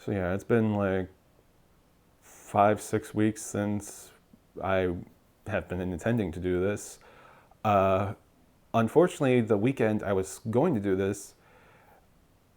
So yeah, it's been like 5, 6 weeks since I have been intending to do this. Uh, Unfortunately, the weekend I was going to do this,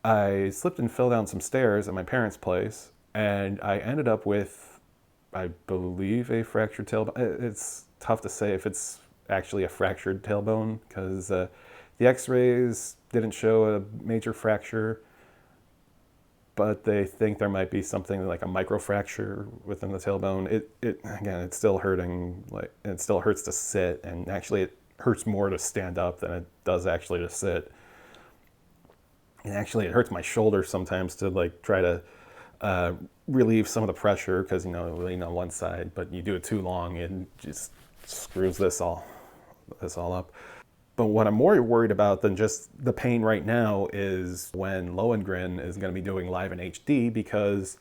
I slipped and fell down some stairs at my parents' place, and I ended up with, I believe, a fractured tailbone. It's tough to say if it's actually a fractured tailbone because the x-rays didn't show a major fracture, but they think there might be something like a microfracture within the tailbone. It again, it's still hurting. Like it still hurts to sit, and actually, it hurts more to stand up than it does actually to sit. And actually, it hurts my shoulder sometimes to like try to uh, relieve some of the pressure because you lean on one side, but you do it too long, and just screws this all up. But what I'm more worried about than just the pain right now is when Lohengrin is going to be doing live in HD, because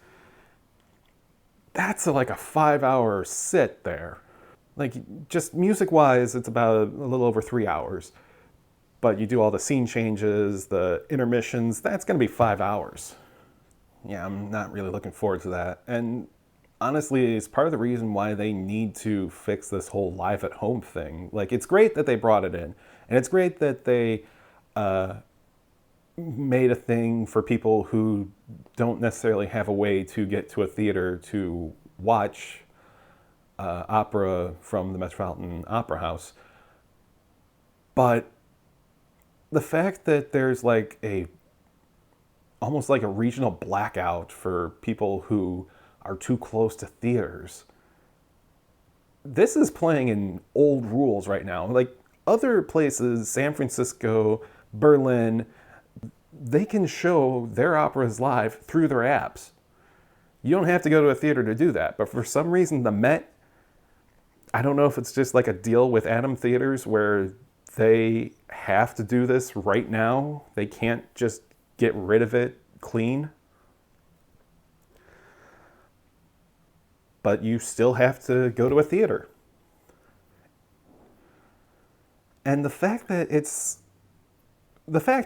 that's like a 5 hour sit there. Like, just music wise, it's about a little over 3 hours. But you do all the scene changes, the intermissions, that's going to be 5 hours. Yeah, I'm not really looking forward to that. And honestly, it's part of the reason why they need to fix this whole live at home thing. Like, it's great that they brought it in, and it's great that they made a thing for people who don't necessarily have a way to get to a theater to watch opera from the Metropolitan Opera House. But the fact that there's like almost like a regional blackout for people who are too close to theaters. This is playing in old rules right now. Like other places, San Francisco, Berlin, they can show their operas live through their apps. You don't have to go to a theater to do that. But for some reason, the Met, I don't know if it's just like a deal with Atom Theaters where they have to do this right now. They can't just get rid of it clean. But you still have to go to a theater. And the fact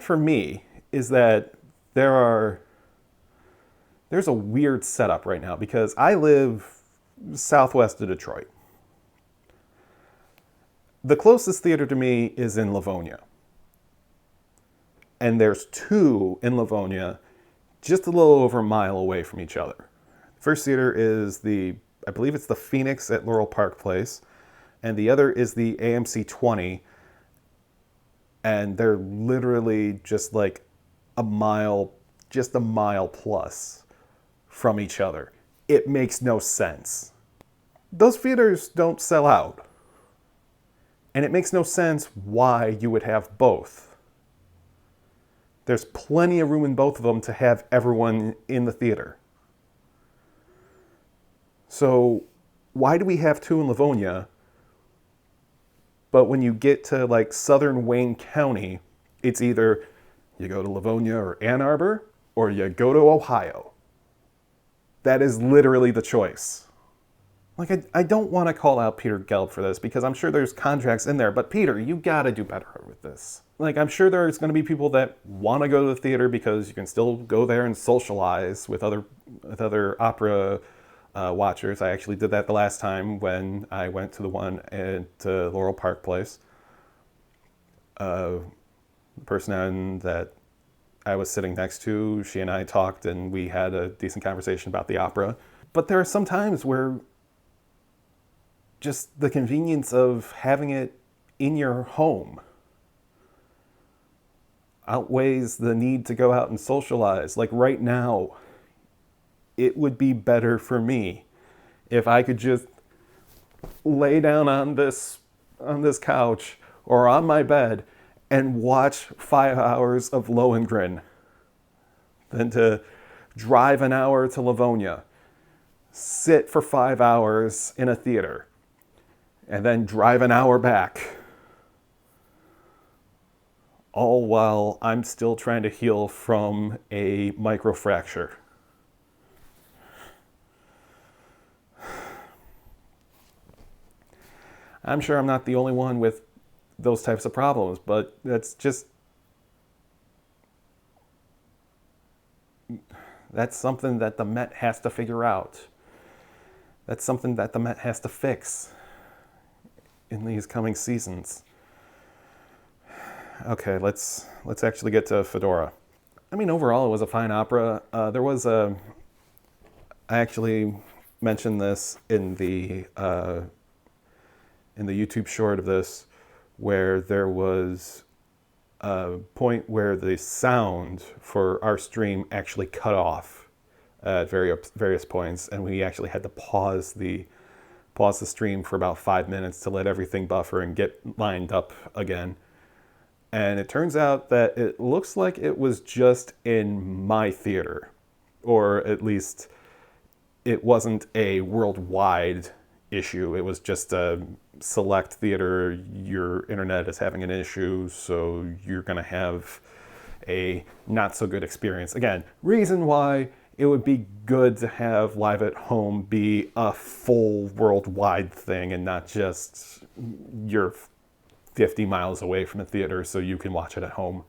for me is that there's a weird setup right now because I live southwest of Detroit. The closest theater to me is in Livonia. And there's two in Livonia just a little over a mile away from each other. First theater is I believe it's the Phoenix at Laurel Park Place, and the other is the AMC 20, and they're literally just like a mile plus from each other. It makes no sense. Those theaters don't sell out, and it makes no sense why you would have both. There's plenty of room in both of them to have everyone in the theater. So why do we have two in Livonia, but when you get to like southern Wayne County, it's either you go to Livonia or Ann Arbor, or you go to Ohio. That is literally the choice. Like, I don't want to call out Peter Gelb for this because I'm sure there's contracts in there, but Peter, you gotta do better with this. Like, I'm sure there's going to be people that want to go to the theater because you can still go there and socialize with other opera watchers. I actually did that the last time when I went to the one at Laurel Park Place. The person that I was sitting next to, she and I talked and we had a decent conversation about the opera. But there are some times where just the convenience of having it in your home outweighs the need to go out and socialize. Like right now, it would be better for me if I could just lay down on this couch or on my bed and watch 5 hours of Lohengrin than to drive an hour to Livonia, sit for 5 hours in a theater, and then drive an hour back. All while I'm still trying to heal from a microfracture. I'm sure I'm not the only one with those types of problems, but That's something that the Met has to figure out. That's something that the Met has to fix in these coming seasons. Okay, let's actually get to Fedora. I mean, overall, it was a fine opera. I actually mentioned this in the YouTube short of this, where there was a point where the sound for our stream actually cut off at various points, and we actually had to pause the stream for about 5 minutes to let everything buffer and get lined up again. And it turns out that it looks like it was just in my theater, or at least it wasn't a worldwide issue. It was just a select theater. Your internet is having an issue, so you're going to have a not so good experience. Again, reason why it would be good to have Live at Home be a full worldwide thing and not just you're 50 miles away from the theater so you can watch it at home.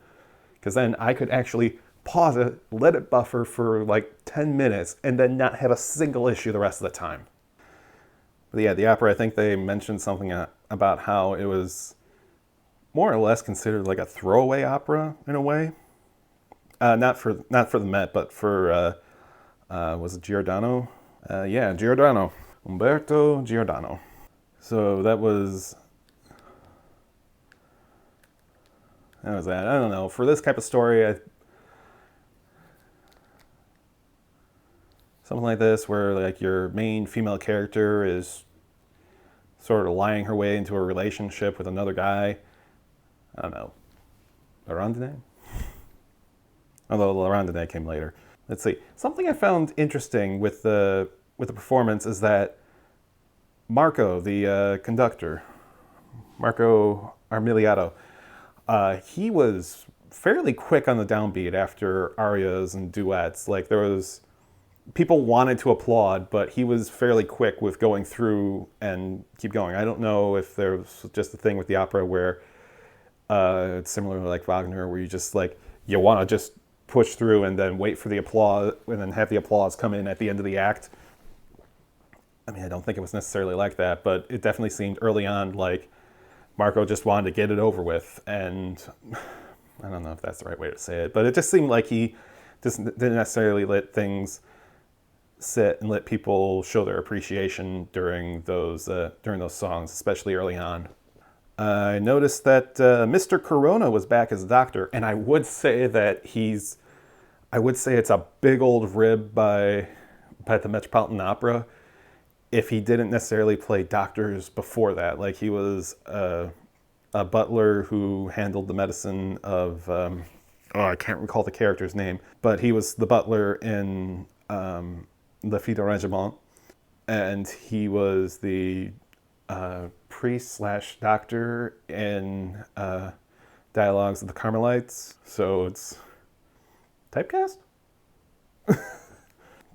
Because then I could actually pause it, let it buffer for like 10 minutes, and then not have a single issue the rest of the time. But yeah, the opera, I think they mentioned something about how it was more or less considered like a throwaway opera in a way. Not for the Met, but for, was it Giordano? Yeah, Giordano. Umberto Giordano. So that was that. I don't know. For this type of story, something like this, where like your main female character is sort of lying her way into a relationship with another guy. I don't know. La Rondine? Although La Rondine came later. Let's see. Something I found interesting with the performance is that Marco, the conductor, Marco Armiliato, he was fairly quick on the downbeat after arias and duets. Like there was, people wanted to applaud, but he was fairly quick with going through and keep going. I don't know if there was just a thing with the opera where it's similar to like Wagner, where you just like, you want to just push through and then wait for the applause and then have the applause come in at the end of the act. I mean, I don't think it was necessarily like that, but it definitely seemed early on like Marco just wanted to get it over with. And I don't know if that's the right way to say it, but it just seemed like he just didn't necessarily let things sit and let people show their appreciation during those songs, especially early on. I noticed that Mr. Corona was back as a doctor, and I would say it's a big old rib by the Metropolitan Opera if he didn't necessarily play doctors before that. Like he was a butler who handled the medicine of, I can't recall the character's name, but he was the butler in the Fille du Regiment, and he was the priest/doctor in Dialogues of the Carmelites. So it's typecast?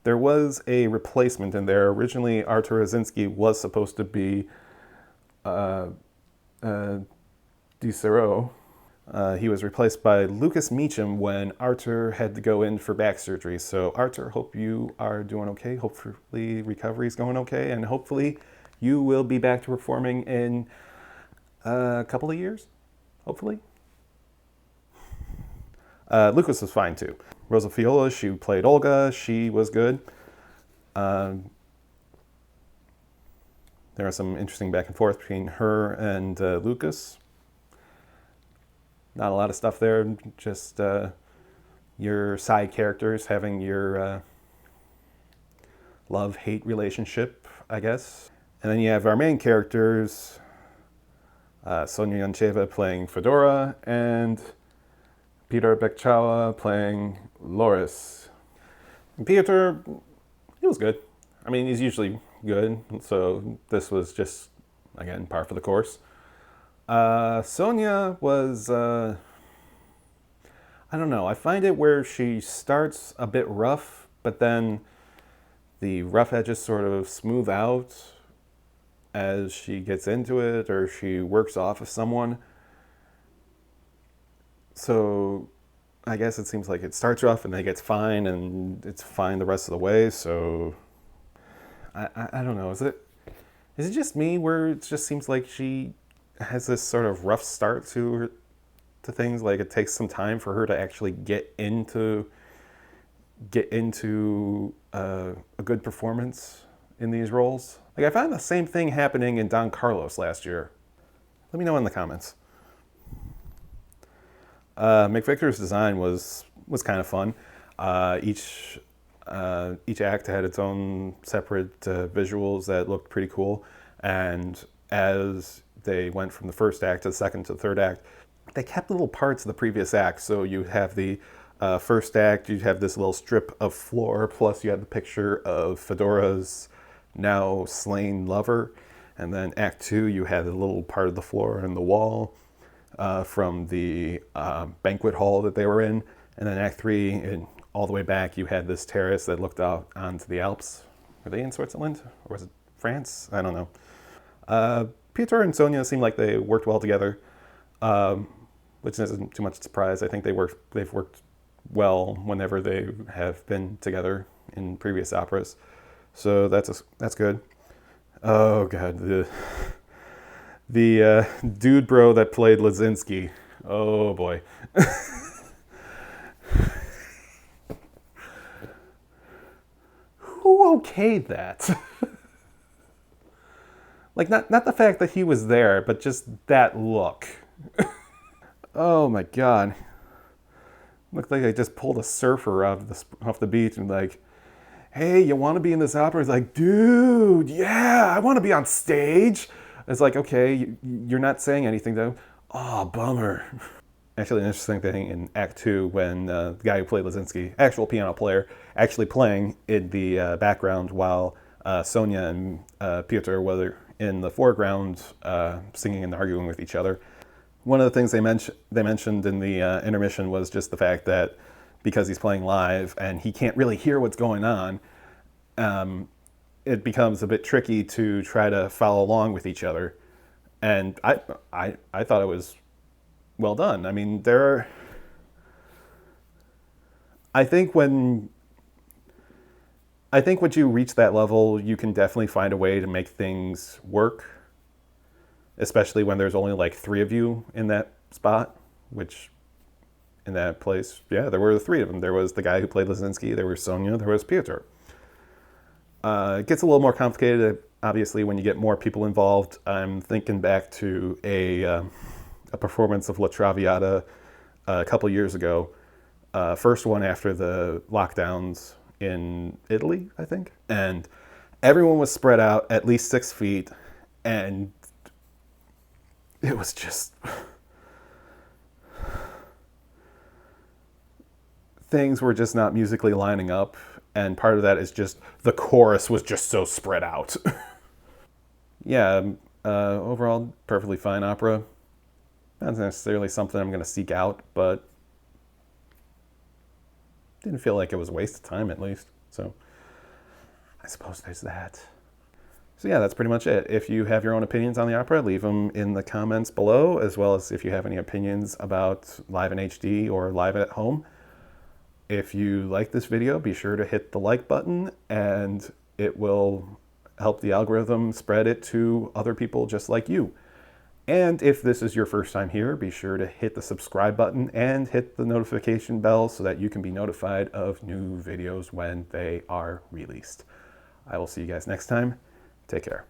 There was a replacement in there. Originally, Artur Rosensky was supposed to be Diderot. He was replaced by Lucas Meacham when Artur had to go in for back surgery. So Artur, hope you are doing okay. Hopefully recovery is going okay, and hopefully you will be back to performing in a couple of years, hopefully. Lucas was fine too. Rosa Fiola, she played Olga. She was good. There was some interesting back and forth between her and Lucas. Not a lot of stuff there, just your side characters having your love-hate relationship, I guess. And then you have our main characters, Sonia Yancheva playing Fedora, and Peter Bekchawa playing Loris. And Peter, he was good. I mean, he's usually good, so this was just, again, par for the course. Sonia was, I don't know, I find it where she starts a bit rough, but then the rough edges sort of smooth out as she gets into it or she works off of someone. So, I guess it seems like it starts rough and then it gets fine and it's fine the rest of the way. So I don't know. Is it just me where it just seems like she has this sort of rough start to things? Like it takes some time for her to actually get into a good performance in these roles. Like I found the same thing happening in Don Carlos last year. Let me know in the comments. McVictor's design was kind of fun. Each act had its own separate visuals that looked pretty cool, and as they went from the first act to the second to the third act, they kept little parts of the previous act. So you have the first act, you have this little strip of floor, plus you have the picture of Fedora's now slain lover, and then Act 2, you had a little part of the floor and the wall from the banquet hall that they were in, and then Act 3, and all the way back, you had this terrace that looked out onto the Alps. Were they in Switzerland, or was it France? I don't know. Piotr and Sonia seem like they worked well together, which isn't too much surprise. I think they've worked well whenever they have been together in previous operas, so that's good. Oh god, the dude bro that played Lazinski. Oh boy. Who okayed that? Like not the fact that he was there, but just that look. Oh my god. Looked like I just pulled a surfer off the beach and like, hey, you want to be in this opera? He's like, dude, yeah, I want to be on stage. It's like, okay, you're not saying anything though. Oh, bummer. Actually, an interesting thing in Act 2 when the guy who played Lazinski, actual piano player, actually playing in the background while Sonia and Piotr were in the foreground singing and arguing with each other. One of the things they mentioned in the intermission was just the fact that because he's playing live and he can't really hear what's going on, it becomes a bit tricky to try to follow along with each other. And I thought it was well done. I mean, I think once you reach that level, you can definitely find a way to make things work, especially when there's only like 3 of you in that spot, which in that place, yeah, there were the 3 of them. There was the guy who played Lazinski, there was Sonia, there was Piotr. It gets a little more complicated, obviously, when you get more people involved. I'm thinking back to a performance of La Traviata a couple years ago, first one after the lockdowns in Italy, I think. And everyone was spread out at least 6 feet, and it was just... things were just not musically lining up, and part of that is just the chorus was just so spread out. Yeah, overall, perfectly fine opera. Not necessarily something I'm going to seek out, but didn't feel like it was a waste of time, at least. So I suppose there's that. So yeah, that's pretty much it. If you have your own opinions on the opera, leave them in the comments below, as well as if you have any opinions about live in HD or live at home. If you like this video, be sure to hit the like button, and it will help the algorithm spread it to other people just like you. And if this is your first time here, be sure to hit the subscribe button and hit the notification bell so that you can be notified of new videos when they are released. I will see you guys next time. Take care.